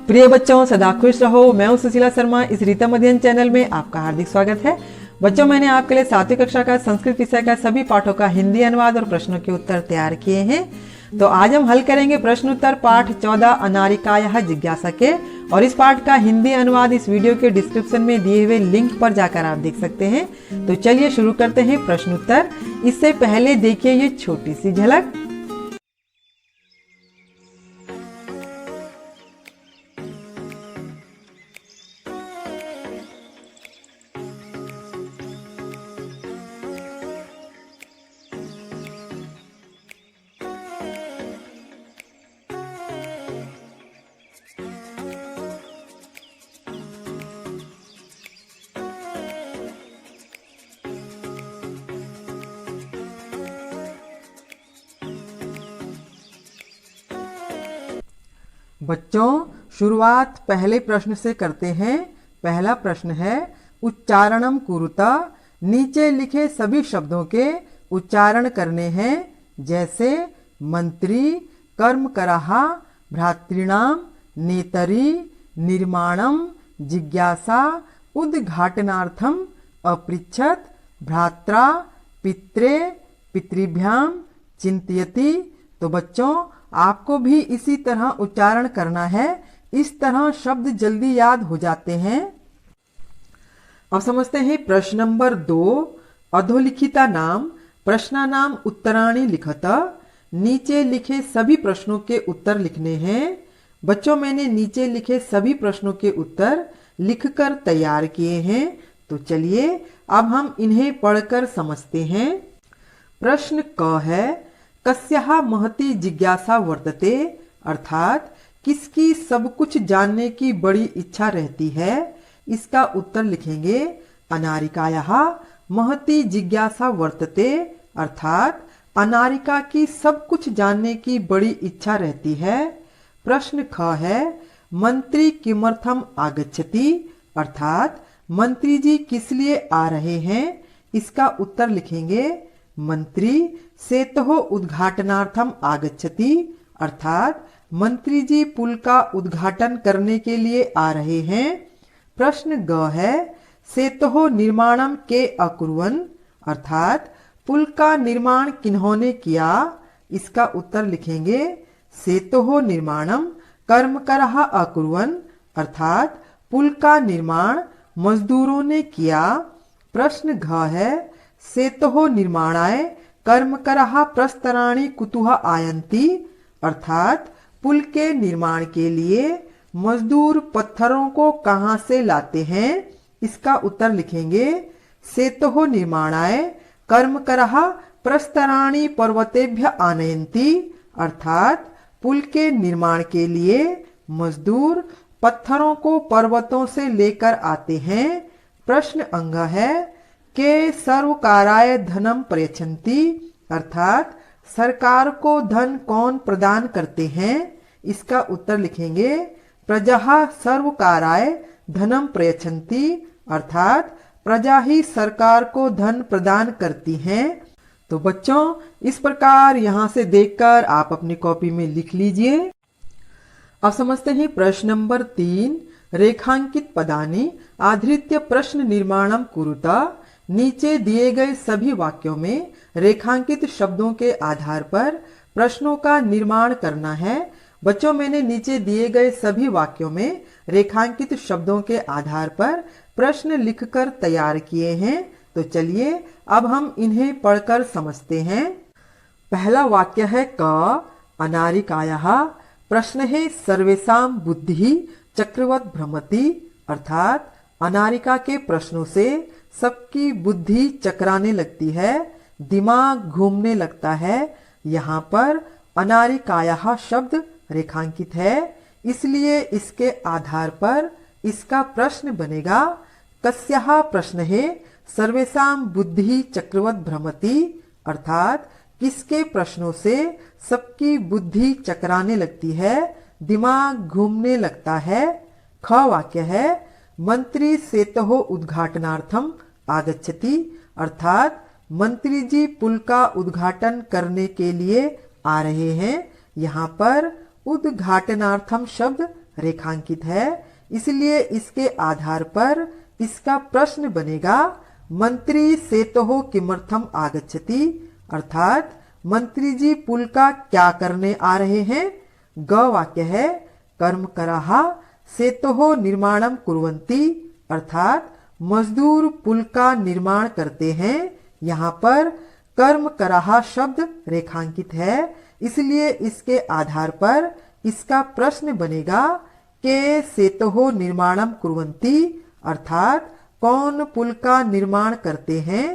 प्रिय बच्चों, सदा खुश रहो। मैं हूं सुशीला शर्मा। इस रीतम अध्ययन चैनल में आपका हार्दिक स्वागत है। बच्चों, मैंने आपके लिए 7वीं कक्षा का संस्कृत विषय का सभी पाठों का हिंदी अनुवाद और प्रश्नों के उत्तर तैयार किए हैं। तो आज हम हल करेंगे प्रश्न उत्तर पाठ 14 अनारिकायाः जिज्ञासा के। और इस पाठ का हिंदी अनुवाद इस वीडियो के डिस्क्रिप्शन में दिए हुए लिंक पर जाकर आप देख सकते हैं। तो चलिए शुरू करते हैं प्रश्न उत्तर। इससे पहले देखिए ये छोटी सी झलक। बच्चों, शुरुआत पहले प्रश्न से करते हैं। पहला प्रश्न है उच्चारणम कुरुता। नीचे लिखे सभी शब्दों के उच्चारण करने हैं, जैसे मंत्री, कर्मकरः, भ्रातॄणाम, नेतरी, निर्माणम, जिज्ञासा, उद्घाटनार्थम, अपृच्छत, भ्रात्रा, पित्रे, पितृभ्याम, चिंतयति। तो बच्चों, आपको भी इसी तरह उच्चारण करना है। इस तरह शब्द जल्दी याद हो जाते हैं। अब समझते हैं प्रश्न नंबर 2। अधोलिखिता नाम प्रश्नानाम उत्तराणि लिखत। नीचे लिखे सभी प्रश्नों के उत्तर लिखने हैं। बच्चों, मैंने नीचे लिखे सभी प्रश्नों के उत्तर लिखकर तैयार किए हैं। तो चलिए अब हम इन्हें पढ़कर समझते हैं। प्रश्न क है कस्याः महती जिज्ञासा वर्तते, अर्थात किसकी सब कुछ जानने की बड़ी इच्छा रहती है। इसका उत्तर लिखेंगे अनारिकायाः महती जिज्ञासा वर्तते, अर्थात अनारिका की सब कुछ जानने की बड़ी इच्छा रहती है। प्रश्न ख है मंत्री किमर्थम आगच्छति, अर्थात मंत्री जी किस लिए आ रहे हैं। इसका उत्तर लिखेंगे मंत्री सेतोः उद्घाटनार्थम आगच्छति, अर्थात मंत्री जी पुल का उद्घाटन करने के लिए आ रहे हैं। प्रश्न ग है सेतोः निर्माणम के अकुर्वन्, अर्थात पुल का निर्माण किन्होंने किया। इसका उत्तर लिखेंगे सेतोः निर्माणम कर्मकरः अकुर्वन्, अर्थात पुल का निर्माण मजदूरों ने किया। प्रश्न घ है सेतोः निर्माणाय कर्मकरः प्रस्तराणि कुतः आयन्ति, अर्थात पुल के निर्माण के लिए मजदूर पत्थरों को कहां से लाते हैं। इसका उत्तर लिखेंगे सेतोः निर्माणाय कर्मकरः प्रस्तराणि पर्वतेभ्यः आनयन्ति, अर्थात पुल के निर्माण के लिए मजदूर पत्थरों को पर्वतों से लेकर आते हैं। प्रश्न अंग है के सर्वकाराय धनम प्रयच्छन्ति, अर्थात सरकार को धन कौन प्रदान करते हैं। इसका उत्तर लिखेंगे प्रजाः सर्वकाराय धनम प्रयच्छन्ति, अर्थात प्रजा ही सरकार को धन प्रदान करती हैं। तो बच्चों, इस प्रकार यहाँ से देखकर आप अपनी कॉपी में लिख लीजिए। अब समझते हैं प्रश्न नंबर 3। रेखांकित पदानि आधृत्य प्रश्न निर्माणम कुरुता। नीचे दिए गए सभी वाक्यों में रेखांकित शब्दों के आधार पर प्रश्नों का निर्माण करना है। बच्चों, मैंने नीचे दिए गए सभी वाक्यों में रेखांकित शब्दों के आधार पर प्रश्न लिखकर तैयार किए हैं। तो चलिए अब हम इन्हें पढ़कर समझते हैं। पहला वाक्य है क अनारिकायाः। प्रश्न है सर्वेषां बुद्धि चक्रवत् भ्रमति, अर्थात अनारिका के प्रश्नों से सबकी बुद्धि चकराने लगती है, दिमाग घूमने लगता है। यहाँ पर अनारिकायाः शब्द रेखांकित है, इसलिए इसके आधार पर इसका प्रश्न बनेगा कस्याः प्रश्न है सर्वेषां बुद्धि चक्रवत् भ्रमति, अर्थात किसके प्रश्नों से सबकी बुद्धि चकराने लगती है, दिमाग घूमने लगता है। ख वाक्य है मंत्री सेतोः उद्घाटनार्थम आगच्छति, अर्थात मंत्री जी पुल का उद्घाटन करने के लिए आ रहे हैं। यहाँ पर उद्घाटनार्थम शब्द रेखांकित है, इसलिए इसके आधार पर इसका प्रश्न बनेगा मंत्री सेतोः किमर्थम आगच्छति, अर्थात मंत्री जी पुल का क्या करने आ रहे हैं। ग वाक्य है कर्मकराः सेतोः निर्माणम कुर्वन्ति, अर्थात मजदूर पुल का निर्माण करते हैं। यहाँ पर कर्मकराः शब्द रेखांकित है, इसलिए इसके आधार पर इसका प्रश्न बनेगा के सेतोः निर्माणम कुर्वन्ति, अर्थात कौन पुल का निर्माण करते हैं।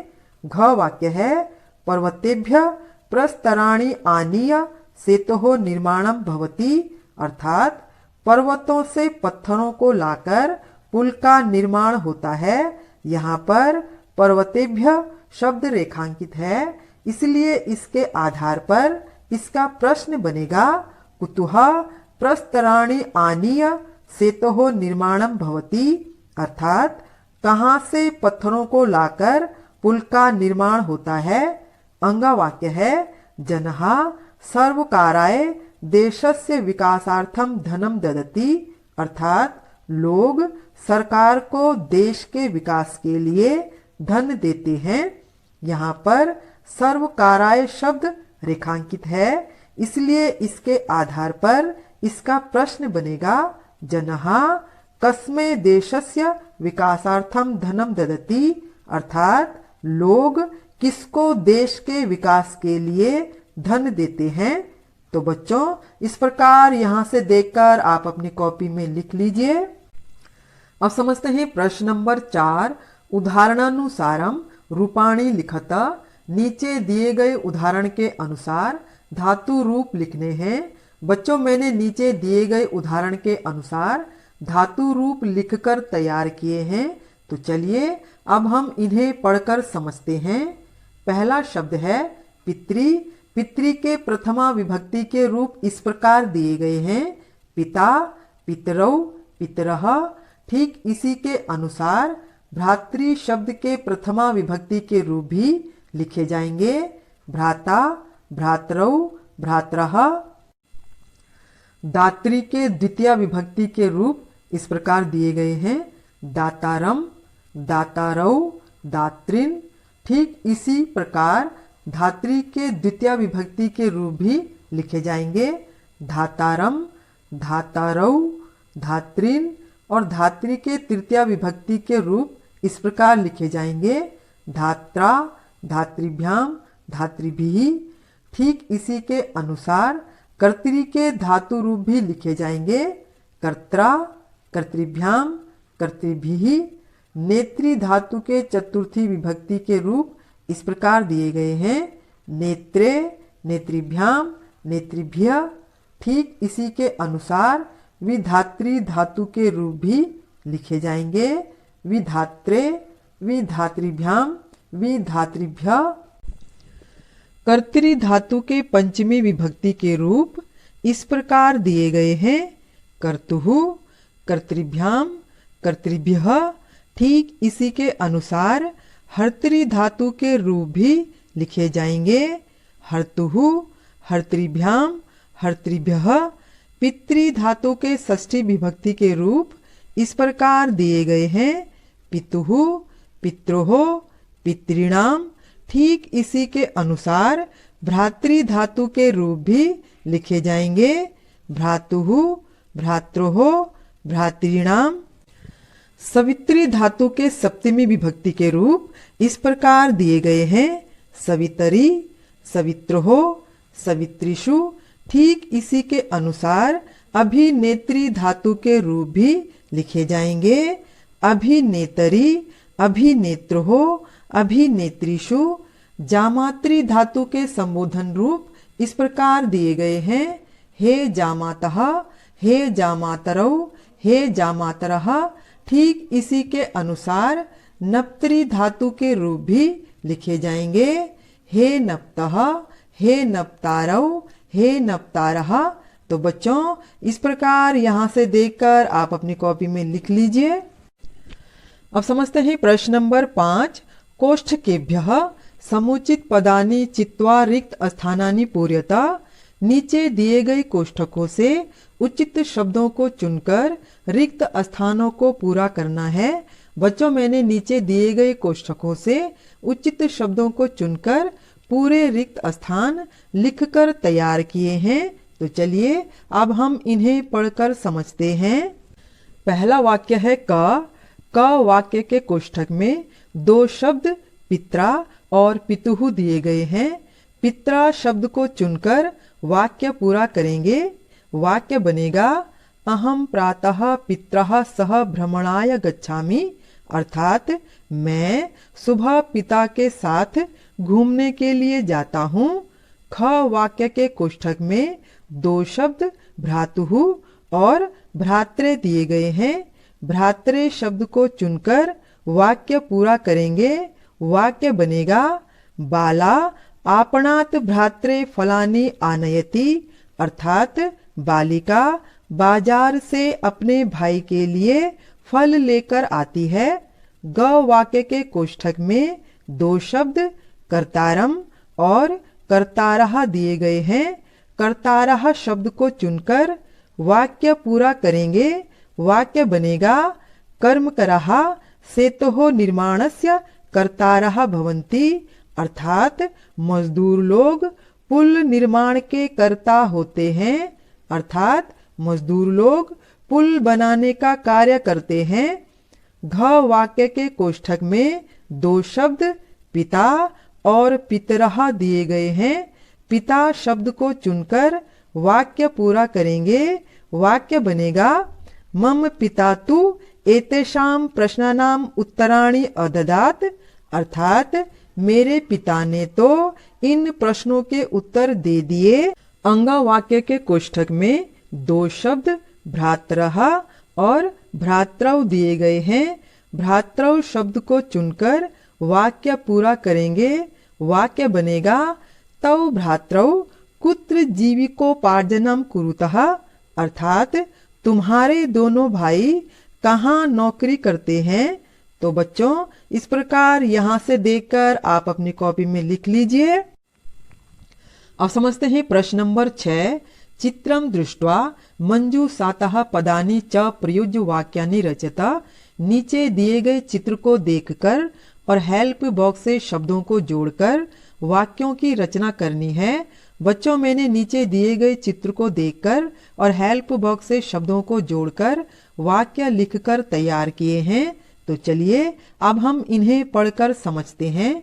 घ वाक्य है पर्वतेभ्य प्रस्तराणि आनीय सेतोः निर्माणम भवति, अर्थात पर्वतों से पत्थरों को लाकर पुल का निर्माण होता है। यहाँ पर पर्वतेभ्य शब्द रेखांकित है, इसलिए इसके आधार पर इसका प्रश्न बनेगा कुतुः प्रस्तराणि आनीय सेतोः निर्माणम भवति, अर्थात कहाँ से पत्थरों को लाकर पुल का निर्माण होता है। अंगा वाक्य है जनः सर्वकाराय देशस्य विकासार्थम धनम ददति, अर्थात लोग सरकार को देश के विकास के लिए धन देते हैं। यहाँ पर सर्वकाराय शब्द रेखांकित है, इसलिए इसके आधार पर इसका प्रश्न बनेगा जनः कस्मै देशस्य विकासार्थम धनम ददति, अर्थात लोग किसको देश के विकास के लिए धन देते हैं। तो बच्चों इस प्रकार यहाँ से देखकर आप अपनी कॉपी में लिख लीजिए। अब समझते हैं प्रश्न नंबर 4। उदाहरणानुसारम रूपाणी लिखत। नीचे दिए गए उदाहरण के अनुसार धातु रूप लिखने हैं। बच्चों मैंने नीचे दिए गए उदाहरण के अनुसार धातु रूप लिखकर तैयार किए हैं। तो चलिए अब हम इन्हें पढ़कर समझते हैं। पहला शब्द है पितृ। पितृ के प्रथमा विभक्ति के रूप इस प्रकार दिए गए हैं पिता, पितरौ, पितरः। ठीक इसी के अनुसार भ्रातृ शब्द के प्रथमा विभक्ति के रूप भी लिखे जाएंगे भ्राता, भ्रातरौ, भ्रातरः। दात्री के द्वितीय विभक्ति के रूप इस प्रकार दिए गए हैं दातारम, दातारौ, दात्रिन। ठीक इसी प्रकार धात्री के द्वितीय विभक्ति के रूप भी लिखे जाएंगे धातारम, धातारौ, धात्रिन। और धात्री के तृतीय विभक्ति के रूप इस प्रकार लिखे जाएंगे धात्रा, धात्रिभ्याम, धात्रिभिः। ठीक इसी के अनुसार कर्तरी के धातु रूप भी लिखे जाएंगे कर्त्रा, कर्तृभ्याम, कर्तृभिः। नेत्री धातु के चतुर्थी विभक्ति के रूप इस प्रकार दिए गए हैं नेत्रे, नेत्रिभ्याम, नेत्रिभ्य। ठीक इसी के अनुसार विधात्री धातु के रूप भी लिखे जाएंगे विधात्रे, विधात्रिभ्याम, विधात्रिभ्य। कर्तरी धातु के पंचमी विभक्ति के रूप इस प्रकार दिए गए हैं कर्तुः, कर्तृभ्याम, कर्तृभ्यः। ठीक इसी के अनुसार हर्तरी धातु के रूप भी लिखे जाएंगे हर्तुः, हर्तृभ्याम, हर्तृभ्यः। पितृ धातु के षष्ठी विभक्ति के रूप इस प्रकार दिए गए हैं पितुः, पित्रोः, पितॄणाम। ठीक इसी के अनुसार भ्रातृ धातु के रूप भी लिखे जाएंगे भ्रातुः, भ्रात्रोः, भ्रातॄणाम। सवित्री धातु के सप्तमी विभक्ति के रूप इस प्रकार दिए गए हैं सवितरी, सवित्रोः, सवित्रिषु। ठीक इसी के अनुसार अभिनेत्री धातु के रूप भी लिखे जाएंगे अभिनेतरी, अभिनेत्रोः, अभिनेत्रिषु। जामात्री धातु के संबोधन रूप इस प्रकार दिए गए हैं हे जामातः, हे जामातरौ, हे जामातरः। ठीक इसी के अनुसार नप्तरी धातु के रूप भी लिखे जाएंगे हे नप्तः, हे नप्तारौ, हे नप्तारः। तो बच्चों इस प्रकार यहाँ से देखकर आप अपनी कॉपी में लिख लीजिए। अब समझते हैं प्रश्न नंबर 5। कोष्ठकेभ्यः समुचित पदानि चित्वा रिक्त स्थानानि पूर्यत। नीचे दिए गए कोष्ठकों से उचित शब्दों को चुनकर रिक्त स्थानों को पूरा करना है। बच्चों, मैंने नीचे दिए गए कोष्ठकों से उचित शब्दों को चुनकर पूरे रिक्त स्थान लिखकर तैयार किए हैं। तो चलिए अब हम इन्हें पढ़कर समझते हैं। पहला वाक्य है क वाक्य के कोष्ठक में दो शब्द पित्रा और पितुः दिए गए हैं। पित्रा शब्द को चुनकर वाक्य पूरा करेंगे। वाक्य बनेगा अहम प्रातः पित्रः सह भ्रमणाय गच्छामि, अर्थात मैं सुबह पिता के साथ घूमने के लिए जाता हूँ। ख वाक्य के कोष्ठक में दो शब्द भ्रातुः और भ्रात्रे दिए गए हैं। भ्रात्रे शब्द को चुनकर वाक्य पूरा करेंगे। वाक्य बनेगा बाला आपणात भ्रात्रे फलानि आनयति, अर्थात बालिका बाजार से अपने भाई के लिए फल लेकर आती है। ग वाक्य के कोष्ठक में दो शब्द कर्तारम और कर्तारः दिए गए हैं। कर्तारः शब्द को चुनकर वाक्य पूरा करेंगे। वाक्य बनेगा कर्मकरः सेतोः निर्माणस्य कर्तारः भवन्ति, अर्थात मजदूर लोग पुल निर्माण के कर्ता होते हैं। अर्थात मजदूर लोग पुल बनाने का कार्य करते हैं। घ वाक्य के कोष्ठक में दो शब्द पिता और पितरः दिए गए हैं। पिता शब्द को चुनकर वाक्य पूरा करेंगे। वाक्य बनेगा मम पिता तु एतेषां प्रश्नानां उत्तराणि अददात्, अर्थात मेरे पिता ने तो इन प्रश्नों के उत्तर दे दिए। अंग वाक्य के कोष्ठक में दो शब्द भ्रातरः और भ्रात्रौ दिए गए हैं। भ्रात्रौ शब्द को चुनकर वाक्य पूरा करेंगे। वाक्य बनेगा तौ भ्रात्रौ कुत्र जीविकोपार्जनम कुरुतः, अर्थात तुम्हारे दोनों भाई कहाँ नौकरी करते हैं। तो बच्चों, इस प्रकार यहाँ से देखकर आप अपनी कॉपी में लिख लीजिए। अब समझते हैं प्रश्न नंबर 6। चित्रम दृष्ट्वा मंजू सातः पदानि च प्रयुज्य वाक्यानि रचत। नीचे दिए गए चित्र को देखकर और हेल्प बॉक्स से शब्दों को जोड़कर वाक्यों की रचना करनी है। बच्चों, मैंने नीचे दिए गए चित्र को देखकर और हेल्प बॉक्स से शब्दों को जोड़कर वाक्य लिखकर तैयार किए हैं। तो चलिए अब हम इन्हें पढ़कर समझते हैं।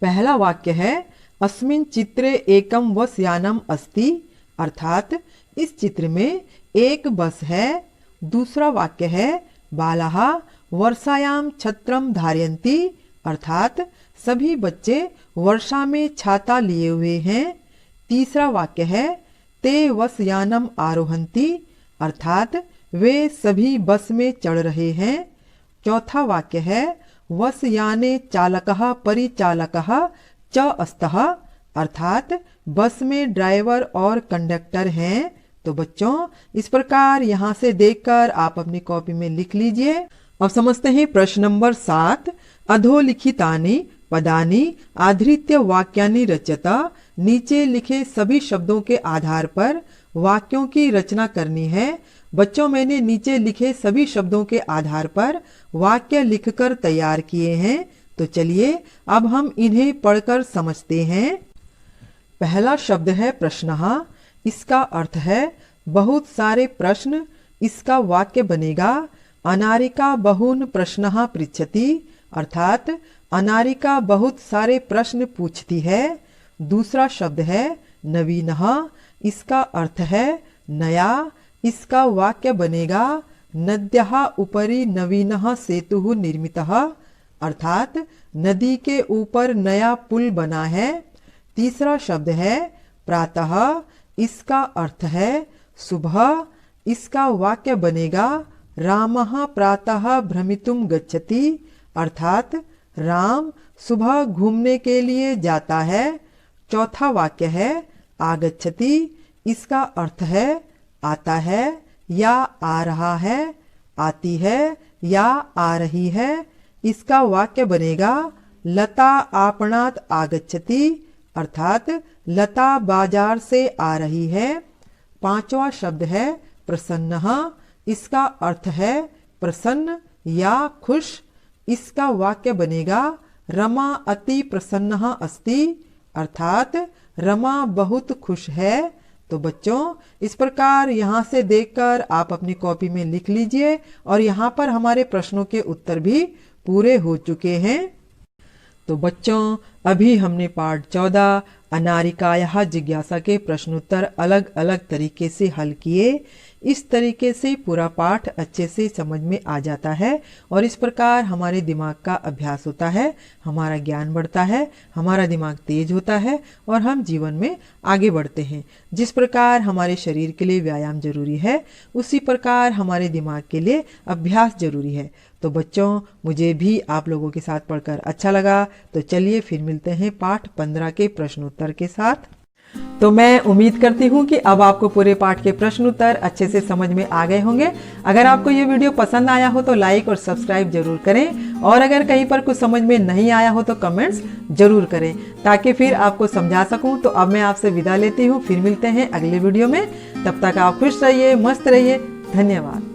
पहला वाक्य है अस्मिन् चित्रे एकम बसयानम अस्ति, अर्थात इस चित्र में एक बस है। दूसरा वाक्य है बालाः वर्षायाम छत्रम धारयन्ति, अर्थात सभी बच्चे वर्षा में छाता लिए हुए हैं। तीसरा वाक्य है ते बसयानम आरोहन्ति, अर्थात वे सभी बस में चढ़ रहे हैं। चौथा वाक्य है बसयाने चालकः परिचालकः च अस्तः, अर्थात बस में ड्राइवर और कंडक्टर हैं। तो बच्चों, इस प्रकार यहाँ से देखकर आप अपनी कॉपी में लिख लीजिए। अब समझते हैं प्रश्न नंबर 7। अधोलिखितानि पदानि आधृत्य वाक्यानि रचत। नीचे लिखे सभी शब्दों के आधार पर वाक्यों की रचना करनी है। बच्चों, मैंने नीचे लिखे सभी शब्दों के आधार पर वाक्य लिखकर तैयार किए हैं। तो चलिए अब हम इन्हें पढ़कर समझते हैं। पहला शब्द है प्रश्नः। इसका अर्थ है बहुत सारे प्रश्न। इसका वाक्य बनेगा अनारिका बहून् प्रश्नः पृच्छति, अर्थात अनारिका बहुत सारे प्रश्न पूछती है। दूसरा शब्द है नवीनः। इसका अर्थ है नया। इसका वाक्य बनेगा नद्याः उपरि नवीनः सेतुः निर्मितः, अर्थात नदी के ऊपर नया पुल बना है। तीसरा शब्द है प्रातः। इसका अर्थ है सुबह। इसका वाक्य बनेगा रामः प्रातः भ्रमितुं गच्छति, अर्थात राम सुबह घूमने के लिए जाता है। चौथा वाक्य है आगच्छति। इसका अर्थ है आता है या आ रहा है, आती है या आ रही है। इसका वाक्य बनेगा लता आपणात आगच्छति, अर्थात लता बाजार से आ रही है। पांचवा शब्द है प्रसन्नः। इसका अर्थ है प्रसन्न या खुश। इसका वाक्य बनेगा रमा अति प्रसन्नः अस्ति, अर्थात रमा बहुत खुश है। तो बच्चों इस प्रकार यहाँ से देखकर आप अपनी कॉपी में लिख लीजिए और यहाँ पर हमारे प्रश्नों के उत्तर भी पूरे हो चुके हैं। तो बच्चों अभी हमने पाठ 14 अनारिकायाः जिज्ञासा के प्रश्नोत्तर अलग अलग तरीके से हल किए। इस तरीके से पूरा पाठ अच्छे से समझ में आ जाता है और इस प्रकार हमारे दिमाग का अभ्यास होता है, हमारा ज्ञान बढ़ता है, हमारा दिमाग तेज होता है और हम जीवन में आगे बढ़ते हैं। जिस प्रकार हमारे शरीर के लिए व्यायाम जरूरी है, उसी प्रकार हमारे दिमाग के लिए अभ्यास जरूरी है। तो बच्चों मुझे भी आप लोगों के साथ पढ़कर अच्छा लगा। तो चलिए फिर मिलते हैं पाठ 15 के प्रश्नोत्तर के साथ। तो मैं उम्मीद करती हूँ कि अब आपको पूरे पाठ के प्रश्न उत्तर अच्छे से समझ में आ गए होंगे। अगर आपको ये वीडियो पसंद आया हो तो लाइक और सब्सक्राइब जरूर करें और अगर कहीं पर कुछ समझ में नहीं आया हो तो कमेंट्स जरूर करें ताकि फिर आपको समझा सकूं। तो अब मैं आपसे विदा लेती हूँ, फिर मिलते हैं अगले वीडियो में। तब तक आप खुश रहिए, मस्त रहिए। धन्यवाद।